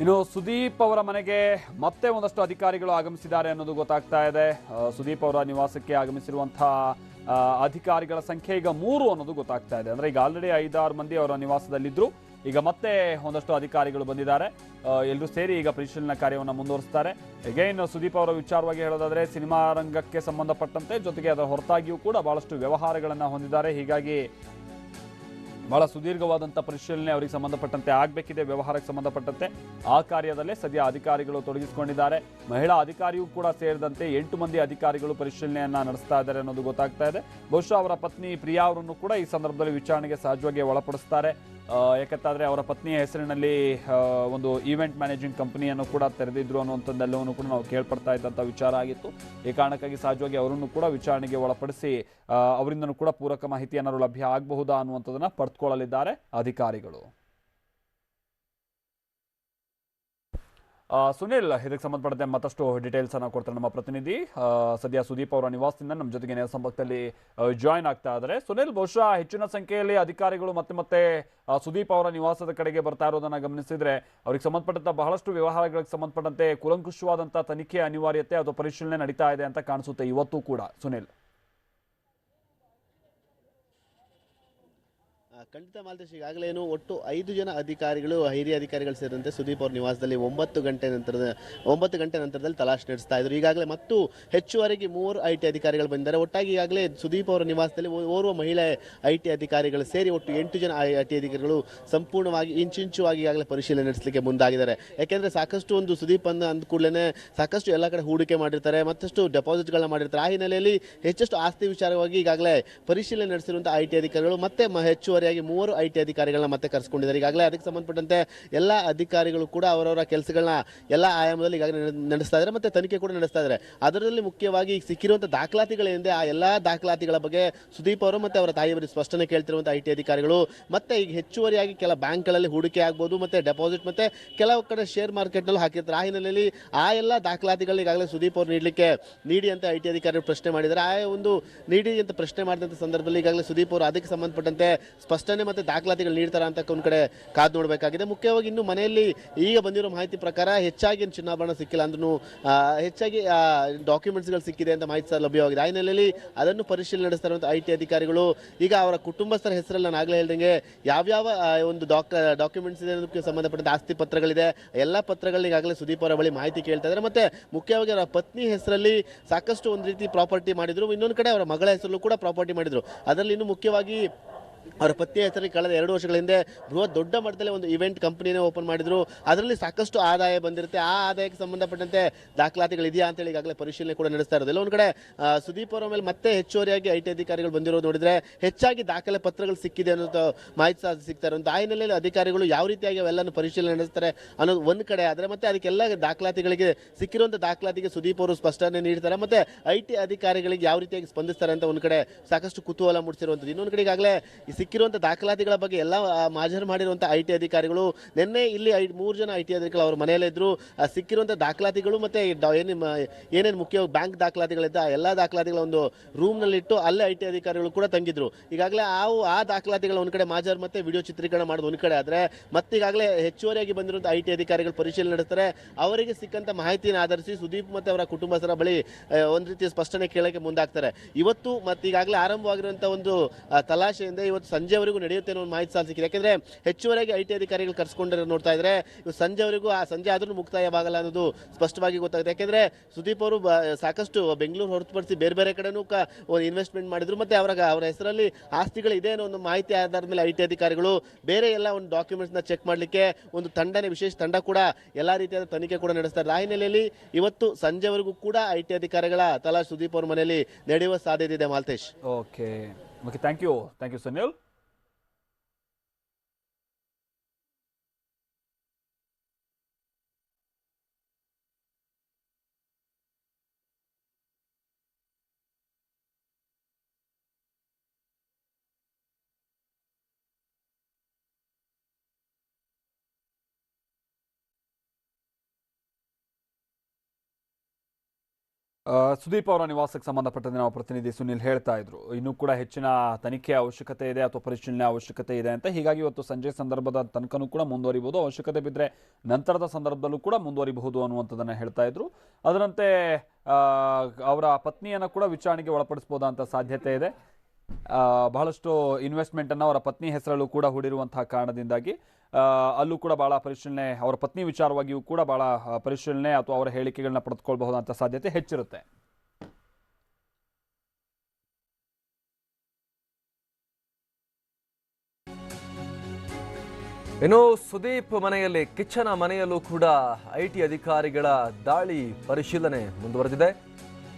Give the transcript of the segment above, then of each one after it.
ಇನ್ನು ಸುದೀಪ್ ಅವರ ಮನೆಗೆ ಮತ್ತೆ ಒಂದಷ್ಟು ಅಧಿಕಾರಿಗಳು ಆಗಮಿಸಿದ್ದಾರೆ ಅನ್ನೋದು ಗೊತ್ತಾಗ್ತಾ ಇದೆ. ಸುದೀಪ್ ಅವರ ನಿವಾಸಕ್ಕೆ ಆಗಮಿಸಿರುವಂತಹ ಅಧಿಕಾರಿಗಳ ಸಂಖ್ಯೆ ಈಗ 3 ಅನ್ನೋದು ಗೊತ್ತಾಗ್ತಾ ಇದೆ. ಅಂದ್ರೆ ಈಗ ಆಲ್ರೆಡಿ 5-6 ಮಂದಿ ಅವರ ನಿವಾಸದಲ್ಲಿದ್ರು. ಈಗ ಮತ್ತೆ ಒಂದಷ್ಟು ಅಧಿಕಾರಿಗಳು ಬಂದಿದ್ದಾರೆ. ಎಲ್ಲರೂ ಸೇರಿ ಈಗ ಪರಿಶೀಲನಾ ಕಾರ್ಯವನ್ನು ಮುಂದುವರಿಸ್ತಾರೆ. ಅಗೈನ್ ಸುದೀಪ್ ಅವರ ವಿಚಾರವಾಗಿ ಹೇಳೋದಾದ್ರೆ ಸಿನಿಮಾ ರಂಗಕ್ಕೆ ಸಂಬಂಧಪಟ್ಟಂತೆ ಜೊತೆಗೆ ಅದರ ಹೊರತಾಗಿಯೂ ಕೂಡ ಬಹಳಷ್ಟು ವ್ಯವಹಾರಗಳನ್ನು ಹೊಂದಿದ್ದಾರೆ. ಹೀಗಾಗಿ ಬಹಳ ಸುದೀರ್ಘವಾದಂಥ ಪರಿಶೀಲನೆ ಅವರಿಗೆ ಸಂಬಂಧಪಟ್ಟಂತೆ ಆಗಬೇಕಿದೆ. ವ್ಯವಹಾರಕ್ಕೆ ಸಂಬಂಧಪಟ್ಟಂತೆ ಆ ಕಾರ್ಯದಲ್ಲೇ ಸದ್ಯ ಅಧಿಕಾರಿಗಳು ತೊಡಗಿಸಿಕೊಂಡಿದ್ದಾರೆ. ಮಹಿಳಾ ಅಧಿಕಾರಿಯೂ ಕೂಡ ಸೇರಿದಂತೆ 8 ಮಂದಿ ಅಧಿಕಾರಿಗಳು ಪರಿಶೀಲನೆಯನ್ನ ನಡೆಸ್ತಾ ಇದ್ದಾರೆ ಅನ್ನೋದು ಗೊತ್ತಾಗ್ತಾ ಇದೆ. ಬಹುಶಃ ಅವರ ಪತ್ನಿ ಪ್ರಿಯಾ ಅವರನ್ನು ಕೂಡ ಈ ಸಂದರ್ಭದಲ್ಲಿ ವಿಚಾರಣೆಗೆ ಸಹಜವಾಗಿ ಒಳಪಡಿಸ್ತಾರೆ. ಯಾಕಂತಾದ್ರೆ ಅವರ ಪತ್ನಿಯ ಹೆಸರಿನಲ್ಲಿ ಒಂದು ಈವೆಂಟ್ ಮ್ಯಾನೇಜಿಂಗ್ ಕಂಪನಿಯನ್ನು ಕೂಡ ತೆರೆದಿದ್ರು ಅನ್ನುವಂಥದ್ದೆಲ್ಲವನ್ನು ಕೂಡ ನಾವು ಕೇಳ್ಪಡ್ತಾ ಇದ್ದಂಥ ವಿಚಾರ ಆಗಿತ್ತು. ಈ ಕಾರಣಕ್ಕಾಗಿ ಸಹಜವಾಗಿ ಅವರನ್ನು ಕೂಡ ವಿಚಾರಣೆಗೆ ಒಳಪಡಿಸಿ ಅವರಿಂದನೂ ಕೂಡ ಪೂರಕ ಮಾಹಿತಿ ಏನಾದ್ರು ಲಭ್ಯ ಆಗಬಹುದಾ ಅನ್ನುವಂಥದ್ದನ್ನ ಪಡೆದುಕೊಳ್ಳಲಿದ್ದಾರೆ ಅಧಿಕಾರಿಗಳು. ಸುನಿಲ್, ಇದಕ್ಕೆ ಸಂಬಂಧಪಟ್ಟಂತೆ ಮತ್ತಷ್ಟು ಡೀಟೇಲ್ಸ್ ಅನ್ನು ಕೊಡ್ತಾರೆ ನಮ್ಮ ಪ್ರತಿನಿಧಿ. ಸದ್ಯ ಸುದೀಪ್ ಅವರ ನಿವಾಸದಿಂದ ನಮ್ಮ ಜೊತೆಗೆ ನೇರ ಸಂಪರ್ಕದಲ್ಲಿ ಜಾಯ್ನ್ ಆಗ್ತಾ ಇದ್ದಾರೆ. ಸುನಿಲ್, ಬಹುಶಃ ಹೆಚ್ಚಿನ ಸಂಖ್ಯೆಯಲ್ಲಿ ಅಧಿಕಾರಿಗಳು ಮತ್ತೆ ಸುದೀಪ್ ಅವರ ನಿವಾಸದ ಕಡೆಗೆ ಬರ್ತಾ ಇರೋದನ್ನ ಗಮನಿಸಿದ್ರೆ ಅವ್ರಿಗೆ ಸಂಬಂಧಪಟ್ಟಂತ ಬಹಳಷ್ಟು ವ್ಯವಹಾರಗಳಿಗೆ ಸಂಬಂಧಪಟ್ಟಂತೆ ಕೂಲಂಕುಷವಾದಂತಹ ತನಿಖೆ ಅನಿವಾರ್ಯತೆ ಅಥವಾ ಪರಿಶೀಲನೆ ನಡೀತಾ ಇದೆ ಅಂತ ಕಾಣಿಸುತ್ತೆ ಇವತ್ತು ಕೂಡ. ಸುನಿಲ್, ಖಂಡಿತ ಮಾಲ್ತೇಶ್, ಈಗಾಗಲೇ ಒಟ್ಟು 5 ಜನ ಅಧಿಕಾರಿಗಳು, ಹಿರಿಯ ಅಧಿಕಾರಿಗಳು ಸೇರಿದಂತೆ ಸುದೀಪ್ ಅವ್ರ ನಿವಾಸದಲ್ಲಿ 9 ಗಂಟೆ ನಂತರದಲ್ಲಿ ತಲಾಶ್ ನಡೆಸ್ತಾ ಇದ್ರು. ಈಗಾಗಲೇ ಮತ್ತು ಹೆಚ್ಚುವರೆಗೆ 3 IT ಅಧಿಕಾರಿಗಳು ಬಂದಿದ್ದಾರೆ. ಒಟ್ಟಾಗಿ ಈಗಾಗಲೇ ಸುದೀಪ್ ಅವರ ನಿವಾಸದಲ್ಲಿ ಓರ್ವ ಮಹಿಳೆ IT ಅಧಿಕಾರಿಗಳು ಸೇರಿ ಒಟ್ಟು 8 ಜನ IT ಅಧಿಕಾರಿಗಳು ಸಂಪೂರ್ಣವಾಗಿ ಇಂಚಿಂಚುವಾಗಿ ಈಗಾಗಲೇ ಪರಿಶೀಲನೆ ನಡೆಸಲಿಕ್ಕೆ ಮುಂದಾಗಿದ್ದಾರೆ. ಯಾಕೆಂದರೆ ಸಾಕಷ್ಟು ಒಂದು ಸುದೀಪ್ ಅಂದ ಕೂಡಲೇ ಸಾಕಷ್ಟು ಎಲ್ಲ ಕಡೆ ಹೂಡಿಕೆ ಮಾಡಿರ್ತಾರೆ, ಮತ್ತಷ್ಟು ಡೆಪಾಸಿಟ್ಗಳನ್ನ ಮಾಡಿರ್ತಾರೆ. ಆ ಹಿನ್ನೆಲೆಯಲ್ಲಿ ಹೆಚ್ಚಷ್ಟು ಆಸ್ತಿ ವಿಚಾರವಾಗಿ ಈಗಾಗಲೇ ಪರಿಶೀಲನೆ ನಡೆಸಿರುವಂಥ IT ಅಧಿಕಾರಿಗಳು ಮತ್ತೆ ಹೆಚ್ಚುವರಿಯಾಗಿ 3 IT ಅಧಿಕಾರಿಗಳನ್ನ ಮತ್ತೆ ಕರೆಸಿಕೊಂಡಿದ್ದಾರೆ. ಈಗಾಗಲೇ ಅದಕ್ಕೆ ಸಂಬಂಧಪಟ್ಟಂತೆ ಎಲ್ಲ ಅಧಿಕಾರಿಗಳು ಕೂಡ ಅವರವರ ಕೆಲಸಗಳನ್ನ ಎಲ್ಲ ಆಯಾಮದಲ್ಲಿ ಈಗಾಗಲೇ ನಡೆಸ್ತಾ ಇದ್ದಾರೆ, ಮತ್ತೆ ತನಿಖೆ ಕೂಡ ನಡೆಸ್ತಾ ಇದ್ದಾರೆ. ಅದರಲ್ಲಿ ಮುಖ್ಯವಾಗಿ ಸಿಕ್ಕಿರುವಂಥ ದಾಖಲಾತಿಗಳೇನಿದೆ ಆ ಎಲ್ಲ ದಾಖಲಾತಿಗಳ ಬಗ್ಗೆ ಸುದೀಪ್ ಅವರು ಮತ್ತೆ ಅವರ ತಾಯಿಯವರಿಗೆ ಸ್ಪಷ್ಟನೆ ಕೇಳ್ತಿರುವಂಥ IT ಅಧಿಕಾರಿಗಳು ಮತ್ತೆ ಈಗ ಹೆಚ್ಚುವರಿಯಾಗಿ ಕೆಲ ಬ್ಯಾಂಕ್ಗಳಲ್ಲಿ ಹೂಡಿಕೆ ಆಗ್ಬೋದು, ಮತ್ತೆ ಡೆಪಾಸಿಟ್, ಮತ್ತೆ ಕೆಲವು ಕಡೆ ಶೇರ್ ಮಾರ್ಕೆಟ್ನಲ್ಲೂ ಹಾಕಿರ್ತಾರೆ. ಆ ಹಿನ್ನೆಲೆಯಲ್ಲಿ ಆ ಎಲ್ಲ ದಾಖಲಾತಿಗಳು ಈಗಾಗಲೇ ಸುದೀಪ್ ಅವರು ನೀಡಿ ಅಂತ IT ಅಧಿಕಾರಿಗಳು ಪ್ರಶ್ನೆ ಮಾಡಿದ್ದಾರೆ. ಆ ಒಂದು ನೀಡಿ ಅಂತ ಪ್ರಶ್ನೆ ಮಾಡಿದಂಥ ಸಂದರ್ಭದಲ್ಲಿ ಈಗಾಗಲೇ ಸುದೀಪ್ ಅವರು ಅದಕ್ಕೆ ಸಂಬಂಧಪಟ್ಟಂತೆ ಸ್ಪಷ್ಟನೆ ಮತ್ತೆ ದಾಖಲಾತಿಗಳು ನೀಡ್ತಾರ ಅಂತ ಒಂದು ಕಡೆ ಕಾದು ನೋಡಬೇಕಾಗಿದೆ. ಮುಖ್ಯವಾಗಿ ಇನ್ನು ಮನೆಯಲ್ಲಿ ಈಗ ಬಂದಿರೋ ಮಾಹಿತಿ ಪ್ರಕಾರ ಹೆಚ್ಚಾಗಿ ಚಿನ್ನಾಭರಣ ಸಿಕ್ಕಿಲ್ಲ ಅಂದ್ರೂ ಹೆಚ್ಚಾಗಿ ಡಾಕ್ಯುಮೆಂಟ್ಸ್ಗಳು ಸಿಕ್ಕಿದೆ ಅಂತ ಮಾಹಿತಿ ಲಭ್ಯವಾಗಿದೆ. ಆ ಹಿನ್ನೆಲೆಯಲ್ಲಿ ಅದನ್ನು ಪರಿಶೀಲನೆ ನಡೆಸ್ತಾ ಇರುವಂಥ IT ಅಧಿಕಾರಿಗಳು ಈಗ ಅವರ ಕುಟುಂಬಸ್ಥರ ಹೆಸರಲ್ಲಿ ನಾನು ಆಗಲೇ ಹೇಳ್ದಂಗೆ ಯಾವ್ಯಾವ ಒಂದು ಡಾಕ್ಯುಮೆಂಟ್ಸ್ ಇದೆ ಅನ್ನೋದಕ್ಕೆ ಸಂಬಂಧಪಟ್ಟಂತ ಆಸ್ತಿ ಪತ್ರಗಳಿದೆ, ಎಲ್ಲ ಪತ್ರಗಳನ್ನ ಈಗಾಗಲೇ ಸುದೀಪ್ ಅವರ ಬಳಿ ಮಾಹಿತಿ ಕೇಳ್ತಾ ಇದ್ದಾರೆ. ಮತ್ತೆ ಮುಖ್ಯವಾಗಿ ಅವರ ಪತ್ನಿ ಹೆಸರಲ್ಲಿ ಸಾಕಷ್ಟು ಒಂದು ರೀತಿ ಪ್ರಾಪರ್ಟಿ ಮಾಡಿದ್ರು, ಇನ್ನೊಂದು ಕಡೆ ಅವರ ಮಗಳ ಹೆಸರಲ್ಲೂ ಕೂಡ ಪ್ರಾಪರ್ಟಿ ಮಾಡಿದ್ರು. ಅದರಲ್ಲಿ ಇನ್ನೂ ಮುಖ್ಯವಾಗಿ ಅವರ ಪತ್ನಿಯ ಹೆಸರಿಗೆ ಕಳೆದ 2 ವರ್ಷಗಳ ಹಿಂದೆ ಬೃಹತ್ ದೊಡ್ಡ ಮಟ್ಟದಲ್ಲಿ ಒಂದು ಇವೆಂಟ್ ಕಂಪನಿನೇ ಓಪನ್ ಮಾಡಿದ್ರು. ಅದರಲ್ಲಿ ಸಾಕಷ್ಟು ಆದಾಯ ಬಂದಿರುತ್ತೆ. ಆ ಆದಾಯಕ್ಕೆ ಸಂಬಂಧಪಟ್ಟಂತೆ ದಾಖಲಾತಿಗಳು ಇದೆಯಾ ಅಂತೇಳಿ ಈಗಾಗಲೇ ಪರಿಶೀಲನೆ ಕೂಡ ನಡೆಸ್ತಾ ಇರೋದು. ಒಂದು ಕಡೆ ಸುದೀಪ್ ಅವರ ಮೇಲೆ ಮತ್ತೆ ಹೆಚ್ಚುವರಿಯಾಗಿ IT ಅಧಿಕಾರಿಗಳು ಬಂದಿರೋದು ನೋಡಿದ್ರೆ ಹೆಚ್ಚಾಗಿ ದಾಖಲೆ ಪತ್ರಗಳು ಸಿಕ್ಕಿದೆ ಅನ್ನೋದು ಮಾಹಿತಿ ಸಿಗ್ತಾ ಇರುವಂಥ ಆ ಹಿನ್ನೆಲೆಯಲ್ಲಿ ಅಧಿಕಾರಿಗಳು ಯಾವ ರೀತಿಯಾಗಿ ಅವೆಲ್ಲನೂ ಪರಿಶೀಲನೆ ನಡೆಸ್ತಾರೆ ಅನ್ನೋದು ಒಂದು ಕಡೆ ಆದರೆ, ಮತ್ತೆ ಅದಕ್ಕೆಲ್ಲ ದಾಖಲಾತಿಗಳಿಗೆ ಸಿಕ್ಕಿರುವಂಥ ದಾಖಲಾತಿಗೆ ಸುದೀಪ್ ಅವರು ಸ್ಪಷ್ಟನೆ ನೀಡ್ತಾರೆ, ಮತ್ತೆ IT ಅಧಿಕಾರಿಗಳಿಗೆ ಯಾವ ರೀತಿಯಾಗಿ ಸ್ಪಂದಿಸ್ತಾರೆ ಅಂತ ಒಂದು ಕಡೆ ಸಾಕಷ್ಟು ಕುತೂಹಲ ಮೂಡಿಸಿರುವಂಥದ್ದು. ಇನ್ನೊಂದು ಕಡೆ ಈಗಾಗಲೇ ಸಿಕ್ಕಿರುವಂಥ ದಾಖಲಾತಿಗಳ ಬಗ್ಗೆ ಎಲ್ಲ ಮಾಜರ್ ಮಾಡಿರುವಂಥ IT ಅಧಿಕಾರಿಗಳು ನಿನ್ನೆ ಇಲ್ಲಿ 3 ಜನ IT ಅಧಿಕಾರಿಗಳು ಅವರ ಮನೆಯಲ್ಲೇ ಇದ್ರು. ಸಿಕ್ಕಿರುವಂಥ ದಾಖಲಾತಿಗಳು ಮತ್ತೆ ಏನೇನು ಮುಖ್ಯ ಬ್ಯಾಂಕ್ ದಾಖಲಾತಿಗಳಿದ್ದ ಎಲ್ಲ ದಾಖಲಾತಿಗಳ ಒಂದು ರೂಮ್ನಲ್ಲಿಟ್ಟು ಅಲ್ಲೇ IT ಅಧಿಕಾರಿಗಳು ಕೂಡ ತಂಗಿದ್ರು. ಈಗಾಗಲೇ ಆ ದಾಖಲಾತಿಗಳ ಒಂದು ಕಡೆ ಮಾಜರ್ ಮತ್ತೆ ವಿಡಿಯೋ ಚಿತ್ರೀಕರಣ ಮಾಡೋದು ಒಂದು ಕಡೆ ಆದರೆ, ಮತ್ತೆ ಈಗಾಗಲೇ ಹೆಚ್ಚುವರಿಯಾಗಿ ಬಂದಿರುವಂಥ IT ಅಧಿಕಾರಿಗಳು ಪರಿಶೀಲನೆ ನಡೆಸ್ತಾರೆ. ಅವರಿಗೆ ಸಿಕ್ಕಂಥ ಮಾಹಿತಿಯನ್ನು ಆಧರಿಸಿ ಸುದೀಪ್ ಮತ್ತೆ ಅವರ ಕುಟುಂಬಸ್ಥರ ಬಳಿ ಒಂದು ರೀತಿಯ ಸ್ಪಷ್ಟನೆ ಕೇಳಕ್ಕೆ ಮುಂದಾಗ್ತಾರೆ. ಇವತ್ತು ಮತ್ತೆ ಈಗಾಗಲೇ ಆರಂಭವಾಗಿರುವಂಥ ಒಂದು ತಲಾಶೆಯಿಂದ ಇವತ್ತು ಸಂಜೆವರೆಗೂ ನಡೆಯುತ್ತೆ ಅನ್ನೋ ಒಂದು ಮಾಹಿತಿ ಸಿಕ್ಕಿದೆ. ಯಾಕೆಂದ್ರೆ ಹೆಚ್ಚುವರೆಗೆ IT ಅಧಿಕಾರಿಗಳು ಕರ್ಸ್ಕೊಂಡಿರೋ ನೋಡ್ತಾ ಇದ್ರೆ ಸಂಜೆವರೆಗೂ ಸಂಜೆ ಆದ್ರೂ ಮುಕ್ತಾಯವಾಗಲ್ಲ ಅನ್ನೋದು ಸ್ಪಷ್ಟವಾಗಿ ಗೊತ್ತಾಗುತ್ತೆ. ಯಾಕೆಂದ್ರೆ ಸುದೀಪ್ ಅವರು ಸಾಕಷ್ಟು ಬೆಂಗಳೂರು ಹೊರತುಪಡಿಸಿ ಬೇರೆ ಬೇರೆ ಕಡೆನೂ ಒಂದು ಇನ್ವೆಸ್ಟ್ಮೆಂಟ್ ಮಾಡಿದ್ರು, ಮತ್ತೆ ಅವರ ಹೆಸರಲ್ಲಿ ಆಸ್ತಿಗಳು ಇದೆ ಅನ್ನೋ ಒಂದು ಮಾಹಿತಿ ಆಧಾರದ ಮೇಲೆ IT ಅಧಿಕಾರಿಗಳು ಬೇರೆ ಎಲ್ಲ ಒಂದು ಡಾಕ್ಯುಮೆಂಟ್ಸ್ ನ ಚೆಕ್ ಮಾಡಲಿಕ್ಕೆ ಒಂದು ವಿಶೇಷ ತಂಡ ಕೂಡ ಎಲ್ಲಾ ರೀತಿಯಾದ ತನಿಖೆ ಕೂಡ ನಡೆಸ್ತಾರೆ. ಆ ಹಿನ್ನೆಲೆಯಲ್ಲಿ ಇವತ್ತು ಸಂಜೆವರೆಗೂ ಕೂಡ IT ಅಧಿಕಾರಿಗಳ ತಲಾಶ್ ಸುದೀಪ್ ಅವರ ಮನೆಯಲ್ಲಿ ನಡೆಯುವ ಸಾಧ್ಯತೆ ಇದೆ. Maltesh, okay, thank you Sunil. Sudeep ಅವರ ನಿವಾಸಕ್ಕೆ ಸಂಬಂಧಪಟ್ಟಂತೆ ನಾವು ಪ್ರತಿನಿಧಿ ಸುನಿಲ್ ಹೇಳ್ತಾ ಇದ್ರು, ಇನ್ನೂ ಕೂಡ ಹೆಚ್ಚಿನ ತನಿಖೆ ಅವಶ್ಯಕತೆ ಇದೆ ಅಥವಾ ಪರಿಶೀಲನೆ ಅವಶ್ಯಕತೆ ಇದೆ ಅಂತ. ಹೀಗಾಗಿ ಇವತ್ತು ಸಂಜೆ ಸಂದರ್ಭದ ತನಕನೂ ಕೂಡ ಮುಂದುವರಿಬಹುದು, ಅವಶ್ಯಕತೆ ಬಿದ್ದರೆ ನಂತರದ ಸಂದರ್ಭದಲ್ಲೂ ಕೂಡ ಮುಂದುವರಿಬಹುದು ಅನ್ನುವಂಥದ್ದನ್ನು ಹೇಳ್ತಾ ಇದ್ರು. ಅದರಂತೆ ಅವರ ಪತ್ನಿಯನ್ನು ಕೂಡ ವಿಚಾರಣೆಗೆ ಒಳಪಡಿಸಬಹುದಂತ ಸಾಧ್ಯತೆ ಇದೆ. ಬಹಳಷ್ಟು ಇನ್ವೆಸ್ಟ್ಮೆಂಟನ್ನು ಅವರ ಪತ್ನಿ ಹೆಸರಲ್ಲೂ ಕೂಡ ಹೂಡಿರುವಂತಹ ಕಾರಣದಿಂದಾಗಿ ಅಲ್ಲೂ ಕೂಡ ಭಾಳ ಪರಿಶೀಲನೆ, ಅವರ ಪತ್ನಿ ವಿಚಾರವಾಗಿಯೂ ಕೂಡ ಭಾಳ ಪರಿಶೀಲನೆ ಅಥವಾ ಅವರ ಹೇಳಿಕೆಗಳನ್ನ ಪಡೆದುಕೊಳ್ಬಹುದಂತ ಸಾಧ್ಯತೆ ಹೆಚ್ಚಿರುತ್ತೆ. ಇನ್ನು ಸುದೀಪ್ ಮನೆಯಲ್ಲಿ, ಕಿಚ್ಚನ ಮನೆಯಲ್ಲೂ ಕೂಡ IT ಅಧಿಕಾರಿಗಳ ದಾಳಿ ಪರಿಶೀಲನೆ ಮುಂದುವರೆದಿದೆ.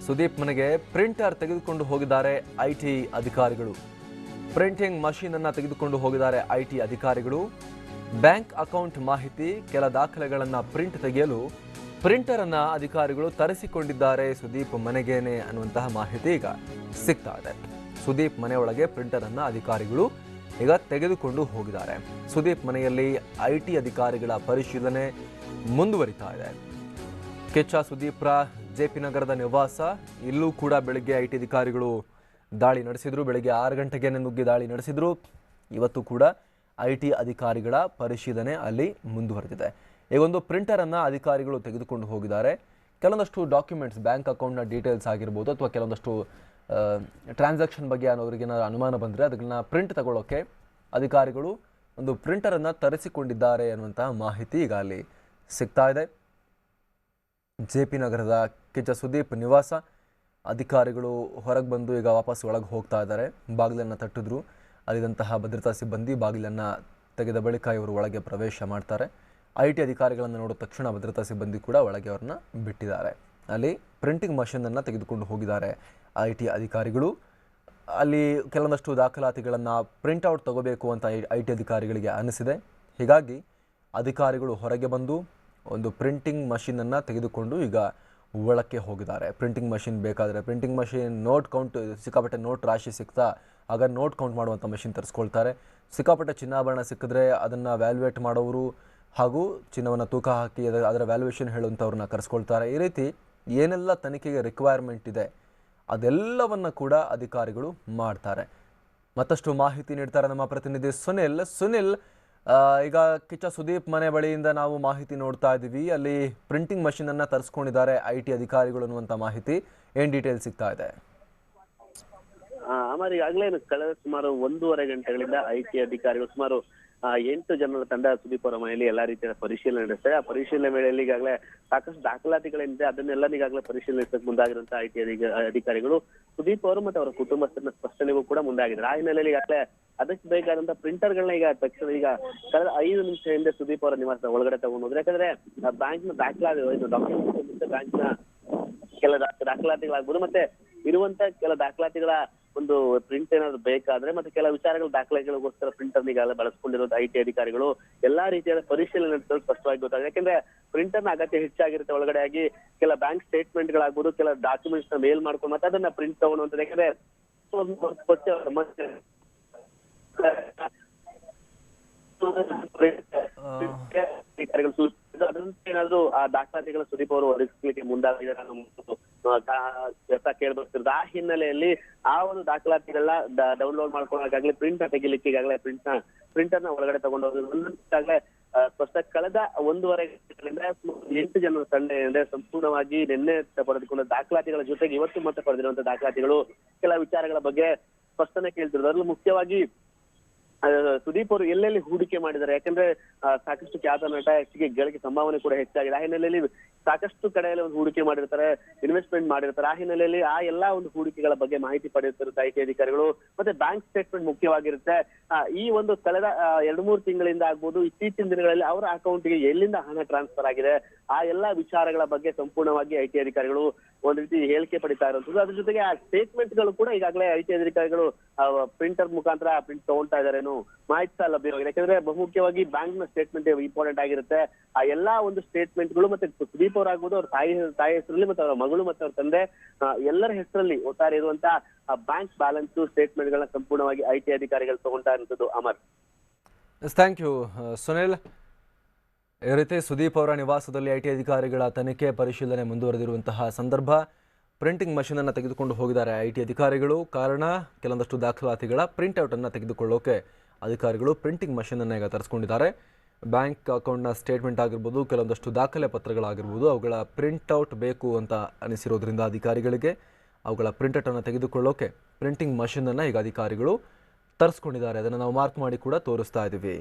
ಸುದೀಪ್ ಮನೆಗೆ ಪ್ರಿಂಟರ್ ತೆಗೆದುಕೊಂಡು ಹೋಗಿದ್ದಾರೆ IT ಅಧಿಕಾರಿಗಳು. ಪ್ರಿಂಟಿಂಗ್ ಮಷೀನ್ ಅನ್ನು ತೆಗೆದುಕೊಂಡು ಹೋಗಿದ್ದಾರೆ IT ಅಧಿಕಾರಿಗಳು. ಬ್ಯಾಂಕ್ ಅಕೌಂಟ್ ಮಾಹಿತಿ, ಕೆಲ ದಾಖಲೆಗಳನ್ನು ಪ್ರಿಂಟ್ ತೆಗೆಯಲು ಪ್ರಿಂಟರ್ ಅನ್ನ ಅಧಿಕಾರಿಗಳು ತರಿಸಿಕೊಂಡಿದ್ದಾರೆ ಸುದೀಪ್ ಮನೆಗೇನೆ ಅನ್ನುವಂತಹ ಮಾಹಿತಿ ಈಗ ಸಿಗ್ತಾ ಇದೆ. ಸುದೀಪ್ ಮನೆಯೊಳಗೆ ಪ್ರಿಂಟರ್ ಅನ್ನ ಅಧಿಕಾರಿಗಳು ಈಗ ತೆಗೆದುಕೊಂಡು ಹೋಗಿದ್ದಾರೆ. ಸುದೀಪ್ ಮನೆಯಲ್ಲಿ IT ಅಧಿಕಾರಿಗಳ ಪರಿಶೀಲನೆ ಮುಂದುವರಿತಾ ಇದೆ. ಕಿಚ್ಚ ಸುದೀಪ್ರ JP ನಗರದ ನಿವಾಸ, ಇಲ್ಲೂ ಕೂಡ ಬೆಳಗ್ಗೆ IT ಅಧಿಕಾರಿಗಳು ದಾಳಿ ನಡೆಸಿದ್ರು. ಬೆಳಗ್ಗೆ 6 ಗಂಟೆಗೆ ನುಗ್ಗಿ ದಾಳಿ ನಡೆಸಿದ್ರು. ಇವತ್ತು ಕೂಡ IT ಅಧಿಕಾರಿಗಳ ಪರಿಶೀಲನೆ ಅಲ್ಲಿ ಮುಂದುವರೆದಿದೆ. ಈಗ ಒಂದು ಪ್ರಿಂಟರ್ ಅನ್ನ ಅಧಿಕಾರಿಗಳು ತೆಗೆದುಕೊಂಡು ಹೋಗಿದ್ದಾರೆ. ಕೆಲವೊಂದಷ್ಟು ಡಾಕ್ಯುಮೆಂಟ್ಸ್, ಬ್ಯಾಂಕ್ ಅಕೌಂಟ್ನ ಡೀಟೇಲ್ಸ್ ಆಗಿರ್ಬೋದು ಅಥವಾ ಕೆಲವೊಂದಷ್ಟು ಟ್ರಾನ್ಸಾಕ್ಷನ್ ಬಗ್ಗೆ ಅವರಿಗೆ ಅನುಮಾನ ಬಂದರೆ ಅದನ್ನ ಪ್ರಿಂಟ್ ತಗೊಳ್ಳೋಕೆ ಅಧಿಕಾರಿಗಳು ಒಂದು ಪ್ರಿಂಟರ್ ಅನ್ನ ತರಿಸಿಕೊಂಡಿದ್ದಾರೆ ಅನ್ನುವಂತಹ ಮಾಹಿತಿ ಈಗ ಅಲ್ಲಿ ಸಿಗ್ತಾ ಇದೆ. JP ನಗರದ ಕಿಚ್ಚ ಸುದೀಪ್ ನಿವಾಸ, ಅಧಿಕಾರಿಗಳು ಹೊರಗೆ ಬಂದು ಈಗ ವಾಪಸ್ ಒಳಗೆ ಹೋಗ್ತಾ ಇದ್ದಾರೆ. ಬಾಗಿಲನ್ನು ತಟ್ಟಿದ್ರು. ಅಲ್ಲಿದ್ದಂತಹ ಭದ್ರತಾ ಸಿಬ್ಬಂದಿ ಬಾಗಿಲನ್ನು ತೆಗೆದ ಬಳಿಕ ಇವರು ಒಳಗೆ ಪ್ರವೇಶ ಮಾಡ್ತಾರೆ. IT ಅಧಿಕಾರಿಗಳನ್ನು ನೋಡಿದ ತಕ್ಷಣ ಭದ್ರತಾ ಸಿಬ್ಬಂದಿ ಕೂಡ ಒಳಗೆ ಅವ್ರನ್ನ ಬಿಟ್ಟಿದ್ದಾರೆ. ಅಲ್ಲಿ ಪ್ರಿಂಟಿಂಗ್ ಮಷೀನನ್ನು ತೆಗೆದುಕೊಂಡು ಹೋಗಿದ್ದಾರೆ IT ಅಧಿಕಾರಿಗಳು. ಅಲ್ಲಿ ಕೆಲವೊಂದಷ್ಟು ದಾಖಲಾತಿಗಳನ್ನು ಪ್ರಿಂಟ್ಔಟ್ ತಗೋಬೇಕು ಅಂತ IT ಅಧಿಕಾರಿಗಳಿಗೆ ಅನಿಸಿದೆ. ಹೀಗಾಗಿ ಅಧಿಕಾರಿಗಳು ಹೊರಗೆ ಬಂದು ಒಂದು ಪ್ರಿಂಟಿಂಗ್ ಮಷೀನನ್ನು ತೆಗೆದುಕೊಂಡು ಈಗ ಒಳಕ್ಕೆ ಹೋಗಿದ್ದಾರೆ. ಪ್ರಿಂಟಿಂಗ್ ಮಷೀನ್ ಬೇಕಾದರೆ ಪ್ರಿಂಟಿಂಗ್ ಮಷೀನ್, ನೋಟ್ ಕೌಂಟ್, ಸಿಕ್ಕಾಪಟ್ಟೆ ನೋಟ್ ರಾಶಿ ಸಿಗ್ತಾ ಆಗ ನೋಟ್ ಕೌಂಟ್ ಮಾಡುವಂಥ ಮಷೀನ್ ತರಿಸ್ಕೊಳ್ತಾರೆ. ಸಿಕ್ಕಾಪಟ್ಟೆ ಚಿನ್ನಾಭರಣ ಸಿಕ್ಕಿದ್ರೆ ಅದನ್ನು ವ್ಯಾಲ್ಯೂಯೇಟ್ ಮಾಡೋರು ಹಾಗೂ ಚಿನ್ನವನ್ನು ತೂಕ ಹಾಕಿ ಅದರ ವ್ಯಾಲ್ಯೂಯೇಷನ್ ಹೇಳುವಂಥವ್ರನ್ನ ಕರೆಸ್ಕೊಳ್ತಾರೆ. ಈ ರೀತಿ ಏನೆಲ್ಲ ತನಿಖೆಗೆ ರಿಕ್ವೈರ್ಮೆಂಟ್ ಇದೆ ಅದೆಲ್ಲವನ್ನು ಕೂಡ ಅಧಿಕಾರಿಗಳು ಮಾಡ್ತಾರೆ. ಮತ್ತಷ್ಟು ಮಾಹಿತಿ ನೀಡ್ತಾರೆ ನಮ್ಮ ಪ್ರತಿನಿಧಿ ಸುನಿಲ್. ಈಗ ಕಿಚ್ಚ ಸುದೀಪ್ ಮನೆ ಬಳಿಯಿಂದ ನಾವು ಮಾಹಿತಿ ನೋಡ್ತಾ ಇದ್ದೀವಿ. ಅಲ್ಲಿ ಪ್ರಿಂಟಿಂಗ್ ಮಷೀನ್ ಅನ್ನ ತರಿಸ್ಕೊಂಡಿದ್ದಾರೆ IT ಅಧಿಕಾರಿಗಳು ಅನ್ನುವಂಥ ಮಾಹಿತಿ, ಏನ್ ಡೀಟೇಲ್ ಸಿಗ್ತಾ ಇದೆ? ಅಮರ್, ಈಗಾಗಲೇ ಕಳೆದ ಸುಮಾರು 1.5 ಗಂಟೆಗಳಿಂದ IT ಅಧಿಕಾರಿಗಳು ಸುಮಾರು 8 ಜನರ ತಂಡ ಸುದೀಪ್ ಅವರ ಮನೆಯಲ್ಲಿ ಎಲ್ಲಾ ರೀತಿಯ ಪರಿಶೀಲನೆ ನಡೆಸ್ತಾರೆ. ಆ ಪರಿಶೀಲನೆ ವೇಳೆಯಲ್ಲಿ ಈಗಾಗಲೇ ಸಾಕಷ್ಟು ದಾಖಲಾತಿಗಳಿಂದ ಅದನ್ನೆಲ್ಲ ಈಗಾಗಲೇ ಪರಿಶೀಲಿಸಕ್ಕೆ ಮುಂದಾಗಿರುವಂತಹ IT ಅಧಿಕಾರಿಗಳು ಸುದೀಪ್ ಅವರು ಮತ್ತು ಅವರ ಕುಟುಂಬಸ್ಥರನ್ನ ಸ್ಪಷ್ಟನೆಗೂ ಕೂಡ ಮುಂದಾಗಿದ್ದಾರೆ. ಆ ಹಿನ್ನೆಲೆಯಲ್ಲಿ ಈಗಾಗಲೇ ಅದಕ್ಕೆ ಬೇಕಾದಂತಹ ಪ್ರಿಂಟರ್ಗಳನ್ನ ಈಗ ತಕ್ಷಣ ಈಗ ಕಳೆದ 5 ನಿಮಿಷ ಹಿಂದೆ ಸುದೀಪ್ ಅವರ ನಿವಾಸದ ಒಳಗಡೆ ತಗೊಂಡು ಹೋದ್ರೆ, ಯಾಕಂದ್ರೆ ಬ್ಯಾಂಕ್ನ ಡಾಕ್ಯುಮೆಂಟ್ ಬ್ಯಾಂಕ್ನ ಕೆಲ ದಾಖಲಾತಿಗಳಾಗ್ಬೋದು ಮತ್ತೆ ಇರುವಂತ ಕೆಲ ದಾಖಲಾತಿಗಳ ಒಂದು ಪ್ರಿಂಟ್ ಏನಾದ್ರು ಬೇಕಾದ್ರೆ ಮತ್ತೆ ಕೆಲ ವಿಚಾರಗಳ ದಾಖಲೆಗಳಿಗೋಸ್ಕರ ಪ್ರಿಂಟರ್ ಈಗಾಗಲೇ ಬಳಸ್ಕೊಂಡಿರುವಂತಹ IT ಅಧಿಕಾರಿಗಳು ಎಲ್ಲಾ ರೀತಿಯಾದ ಪರಿಶೀಲನೆ ನಡೆಸಲು ಸ್ಪಷ್ಟವಾಗಿ ಗೊತ್ತಾಗಿದೆ. ಯಾಕಂದ್ರೆ ಪ್ರಿಂಟರ್ನ ಅಗತ್ಯ ಹೆಚ್ಚಾಗಿರುತ್ತೆ. ಒಳಗಡೆ ಆಗಿ ಕೆಲ ಬ್ಯಾಂಕ್ ಸ್ಟೇಟ್ಮೆಂಟ್ ಗಳಾಗ್ಬೋದು, ಕೆಲ ಡಾಕ್ಯುಮೆಂಟ್ಸ್ ನ ಮೇಲ್ ಮಾಡ್ಕೊಂಡು ಮತ್ತೆ ಅದನ್ನ ಪ್ರಿಂಟ್ ತಗೊಳ್ಳುವಂಥದ್ದು. ಯಾಕಂದ್ರೆ ಏನಾದ್ರು ಆ ದಾಖಲಾತಿಗಳ ಸುದೀಪ್ ಅವರು ಒದಗಿಸ್ಲಿಕ್ಕೆ ಮುಂದಾಗಿದ್ದಾರೆ ಕೇಳ್ಬರ್ತಿರೋದು. ಆ ಹಿನ್ನೆಲೆಯಲ್ಲಿ ಆ ಒಂದು ದಾಖಲಾತಿಗಳನ್ನ ಡೌನ್ಲೋಡ್ ಮಾಡ್ಕೊಳ್ಳೋಕ್ಕಾಗ್ಲಿ, ಪ್ರಿಂಟ್ ತೆಗಿಲಿಕ್ಕೆ ಈಗಾಗಲೇ ಪ್ರಿಂಟರ್ನ ಒಳಗಡೆ ತಗೊಂಡೋಗ್ಲಿ ಸ್ಪಷ್ಟ ಕಳೆದ 1.5 ಗಂಟೆಗಳಿಂದ 8 ಜನರ ತಂಡ ಏನಿದೆ ಸಂಪೂರ್ಣವಾಗಿ ನಿನ್ನೆ ಪಡೆದುಕೊಂಡ ದಾಖಲಾತಿಗಳ ಜೊತೆಗೆ ಇವತ್ತು ಮತ್ತೆ ಪಡೆದಿರುವಂತಹ ದಾಖಲಾತಿಗಳು ಕೆಲ ವಿಚಾರಗಳ ಬಗ್ಗೆ ಸ್ಪಷ್ಟನೆ ಕೇಳ್ತಿರೋದು. ಅದರಲ್ಲೂ ಮುಖ್ಯವಾಗಿ ಸುದೀಪ್ ಅವರು ಎಲ್ಲೆಲ್ಲಿ ಹೂಡಿಕೆ ಮಾಡಿದ್ದಾರೆ, ಯಾಕಂದ್ರೆ ಸಾಕಷ್ಟು ಖ್ಯಾತ ನಟ ಗಳಿಗೆ ಸಂಭಾವನೆ ಕೂಡ ಹೆಚ್ಚಾಗಿದೆ. ಆ ಹಿನ್ನೆಲೆಯಲ್ಲಿ ಸಾಕಷ್ಟು ಕಡೆಯಲ್ಲಿ ಒಂದು ಹೂಡಿಕೆ ಮಾಡಿರ್ತಾರೆ, ಇನ್ವೆಸ್ಟ್ಮೆಂಟ್ ಮಾಡಿರ್ತಾರೆ. ಆ ಹಿನ್ನೆಲೆಯಲ್ಲಿ ಆ ಎಲ್ಲಾ ಒಂದು ಹೂಡಿಕೆಗಳ ಬಗ್ಗೆ ಮಾಹಿತಿ ಪಡೆಯುತ್ತಿರುತ್ತೆ IT ಅಧಿಕಾರಿಗಳು. ಮತ್ತೆ ಬ್ಯಾಂಕ್ ಸ್ಟೇಟ್ಮೆಂಟ್ ಮುಖ್ಯವಾಗಿರುತ್ತೆ. ಈ ಒಂದು ಕಳೆದ 2-3 ತಿಂಗಳಿಂದ ಆಗ್ಬೋದು, ಇತ್ತೀಚಿನ ದಿನಗಳಲ್ಲಿ ಅವರ ಅಕೌಂಟ್ಗೆ ಎಲ್ಲಿಂದ ಹಣ ಟ್ರಾನ್ಸ್ಫರ್ ಆಗಿದೆ, ಆ ಎಲ್ಲಾ ವಿಚಾರಗಳ ಬಗ್ಗೆ ಸಂಪೂರ್ಣವಾಗಿ IT ಅಧಿಕಾರಿಗಳು ಒಂದ್ ರೀತಿ ಹೇಳಿಕೆ ಪಡಿತಾ ಇರುವಂತದ್ದು. ಅದ್ರ ಜೊತೆಗೆ ಆ ಸ್ಟೇಟ್ಮೆಂಟ್ ಗಳು ಕೂಡ ಈಗಾಗಲೇ IT ಅಧಿಕಾರಿಗಳು ಪ್ರಿಂಟರ್ ಮುಖಾಂತರ ಪ್ರಿಂಟ್ ತಗೊಳ್ತಾ ಇದಾರೇನು ಮಾಹಿತಿ ಸಹ ಲಭ್ಯವಾಗಿದೆ. ಯಾಕಂದ್ರೆ ಬಹುಮುಖ್ಯವಾಗಿ ಬ್ಯಾಂಕ್ ನ ಸ್ಟೇಟ್ಮೆಂಟ್ ಇಂಪಾರ್ಟೆಂಟ್ ಆಗಿರುತ್ತೆ. ಆ ಎಲ್ಲಾ ಒಂದು ಸ್ಟೇಟ್ಮೆಂಟ್ ಗಳು ಮತ್ತೆ ಸುದೀಪ್ ಅವರಾಗ್ಬೋದು, ಅವ್ರ ತಾಯಿ ಹೆಸರಲ್ಲಿ ಮತ್ತೆ ಅವರ ಮಗಳು ಮತ್ತೆ ಅವ್ರ ತಂದೆ ಎಲ್ಲರ ಹೆಸರಲ್ಲಿ ಒಟ್ಟಾರೆ ಇರುವಂತಹ ಬ್ಯಾಂಕ್ ಬ್ಯಾಲೆನ್ಸ್ ಸ್ಟೇಟ್ಮೆಂಟ್ ಗಳನ್ನ ಸಂಪೂರ್ಣವಾಗಿ IT ಅಧಿಕಾರಿಗಳು ತಗೊಳ್ತಾ ಇರುವಂತದ್ದು. Amar, thank you Sunil. ಈ ರೀತಿ ಸುದೀಪ್ ಅವರ ನಿವಾಸದಲ್ಲಿ IT ಅಧಿಕಾರಿಗಳ ತನಿಖೆ ಪರಿಶೀಲನೆ ಮುಂದುವರೆದಿರುವಂತಹ ಸಂದರ್ಭ. ಪ್ರಿಂಟಿಂಗ್ ಮಷೀನನ್ನು ತೆಗೆದುಕೊಂಡು ಹೋಗಿದ್ದಾರೆ IT ಅಧಿಕಾರಿಗಳು. ಕಾರಣ ಕೆಲವೊಂದಷ್ಟು ದಾಖಲಾತಿಗಳ ಪ್ರಿಂಟ್ಔಟನ್ನು ತೆಗೆದುಕೊಳ್ಳೋಕೆ ಅಧಿಕಾರಿಗಳು ಪ್ರಿಂಟಿಂಗ್ ಮಷೀನನ್ನು ಈಗ ತರಿಸ್ಕೊಂಡಿದ್ದಾರೆ. ಬ್ಯಾಂಕ್ ಅಕೌಂಟ್ನ ಸ್ಟೇಟ್ಮೆಂಟ್ ಆಗಿರ್ಬೋದು, ಕೆಲವೊಂದಷ್ಟು ದಾಖಲೆ ಪತ್ರಗಳಾಗಿರ್ಬೋದು, ಅವುಗಳ ಪ್ರಿಂಟ್ಔಟ್ ಬೇಕು ಅಂತ ಅನಿಸಿರೋದ್ರಿಂದ ಅಧಿಕಾರಿಗಳಿಗೆ ಅವುಗಳ ಪ್ರಿಂಟ್ಔಟನ್ನು ತೆಗೆದುಕೊಳ್ಳೋಕೆ ಪ್ರಿಂಟಿಂಗ್ ಮಷೀನನ್ನು ಈಗ ಅಧಿಕಾರಿಗಳು ತರಿಸ್ಕೊಂಡಿದ್ದಾರೆ. ಅದನ್ನು ನಾವು ಮಾರ್ಕ್ ಮಾಡಿ ಕೂಡ ತೋರಿಸ್ತಾ ಇದ್ದೀವಿ.